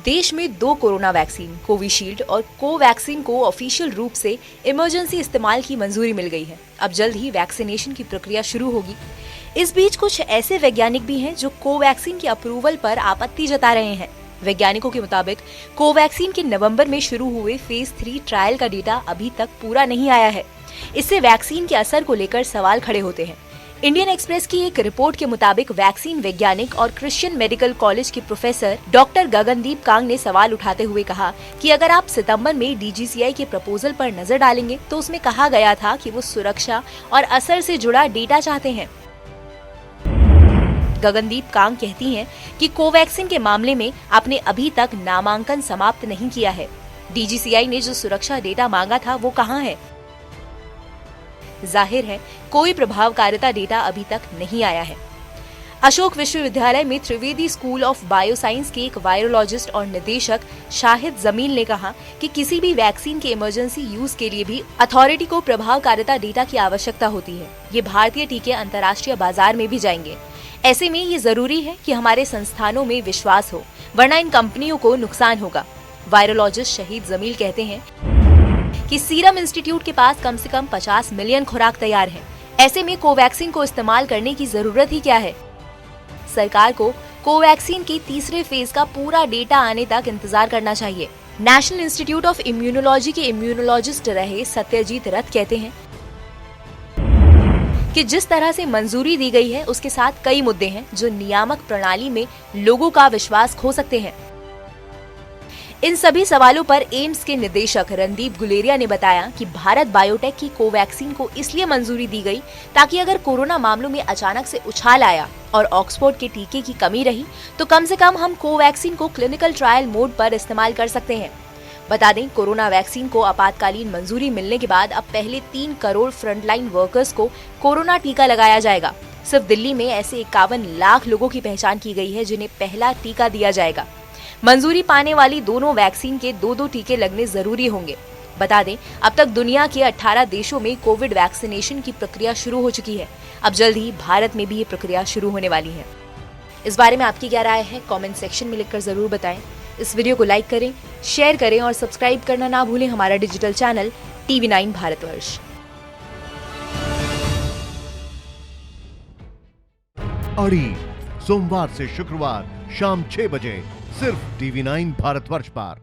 देश में 2 corona vaccine Covishield और कोवैक्सीन को ऑफिशियल रूप से इमरजेंसी इस्तेमाल की मंजूरी मिल गई है। अब जल्द ही वैक्सीनेशन की प्रक्रिया शुरू होगी। इस बीच कुछ ऐसे वैज्ञानिक भी हैं जो कोवैक्सीन के अप्रूवल पर आपत्ति जता रहे हैं। वैज्ञानिकों के मुताबिक कोवैक्सीन के नवंबर में शुरू हुए फेज 3 ट्रायल का डेटा अभी तक पूरा नहीं आया है। इससे वैक्सीन के असर को लेकर सवाल खड़े होते हैं। इंडियन एक्सप्रेस की एक रिपोर्ट के मुताबिक वैक्सीन वैज्ञानिक और क्रिश्चियन मेडिकल कॉलेज के प्रोफेसर डॉक्टर गगनदीप कांग ने सवाल उठाते हुए कहा कि अगर आप सितंबर में DGCI के प्रपोजल पर नजर डालेंगे तो उसमें कहा गया था कि वो सुरक्षा और असर से जुड़ा डेटा चाहते हैं। गगनदीप कांग कहती हैं कि कोवैक्सीन के मामले में आपने अभी तक नामांकन समाप्त नहीं किया है। DGCI ने जो सुरक्षा डेटा मांगा था वो कहाँ है? जाहिर है कोई प्रभावकारिता डेटा अभी तक नहीं आया है। अशोक विश्वविद्यालय में त्रिवेदी स्कूल ऑफ बायोसाइंस के एक वायरोलॉजिस्ट और निदेशक शाहिद जमील ने कहा कि किसी भी वैक्सीन के इमरजेंसी यूज के लिए भी अथॉरिटी को प्रभावकारिता डेटा की आवश्यकता होती है। ये भारतीय टीके अंतर्राष्ट्रीय बाजार में भी जाएंगे। ऐसे में ये जरूरी है कि हमारे संस्थानों में विश्वास हो, वरना इन कंपनियों को नुकसान होगा। वायरोलॉजिस्ट शहीद जमील कहते हैं कि सीरम इंस्टीट्यूट के पास कम से कम 50 मिलियन खुराक तैयार है। ऐसे में कोवैक्सीन को इस्तेमाल करने की जरूरत ही क्या है? सरकार को कोवैक्सीन के तीसरे फेज का पूरा डेटा आने तक इंतजार करना चाहिए। नेशनल इंस्टीट्यूट ऑफ इम्यूनोलॉजी के इम्यूनोलॉजिस्ट रहे सत्यजीत रथ कहते हैं कि जिस तरह से मंजूरी दी गई है उसके साथ कई मुद्दे हैं जो नियामक प्रणाली में लोगों का विश्वास खो सकते हैं। इन सभी सवालों पर एम्स के निदेशक रणदीप गुलेरिया ने बताया कि भारत बायोटेक की कोवैक्सीन को इसलिए मंजूरी दी गई ताकि अगर कोरोना मामलों में अचानक से उछाल आया और ऑक्सफोर्ड के टीके की कमी रही तो कम से कम हम कोवैक्सीन को क्लिनिकल ट्रायल मोड पर इस्तेमाल कर सकते हैं। बता दें, कोरोना वैक्सीन को आपातकालीन मंजूरी मिलने के बाद अब पहले 3 करोड़ फ्रंटलाइन वर्कर्स को कोरोना टीका लगाया जाएगा। सिर्फ दिल्ली में ऐसे 51 लाख लोगों की पहचान की गई है जिन्हें पहला टीका दिया जाएगा। मंजूरी पाने वाली दोनों वैक्सीन के 2-2 टीके लगने जरूरी होंगे। बता दें, अब तक दुनिया के 18 देशों में कोविड वैक्सीनेशन की प्रक्रिया शुरू हो चुकी है। अब जल्द ही भारत में भी ये प्रक्रिया शुरू होने वाली है। इस बारे में आपकी क्या राय है? कमेंट सेक्शन में लिखकर जरूर बताएं। इस वीडियो को लाइक करें, शेयर करें और सब्सक्राइब करना ना भूलें हमारा डिजिटल चैनल TV9 भारतवर्ष। अड़ी सोमवार से शुक्रवार शाम 6 बजे सिर्फ TV9 भारतवर्ष पर।